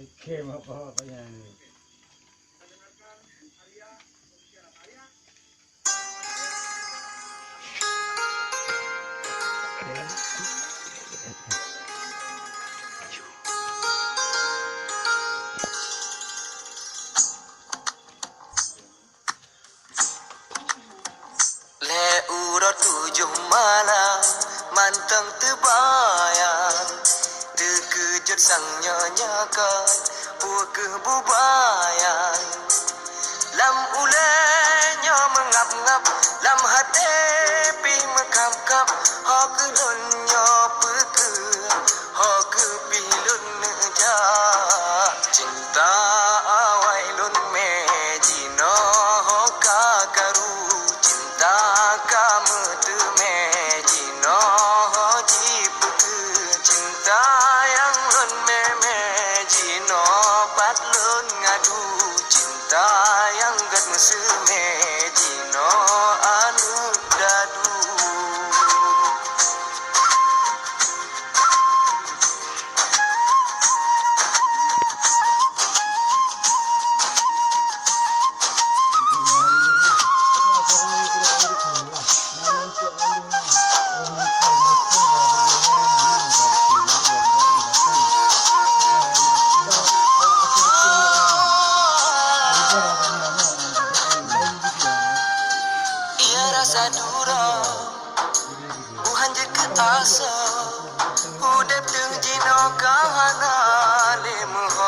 Game apa penyanyi? Le urut 7 malam manteng terbayang terkejut sang nyanyakan kebubayan lam ulenya mengap-ngap lam hati pi mekap-kap ha kelonnya peke ha kepilun ja cinta awailun mejino kakaru cinta kamu tu mejino jipeke cinta yang lun mejino pat lun ngadu cinta yang gat mejino anu dadu Ia rasa dura Tuhan je ke asa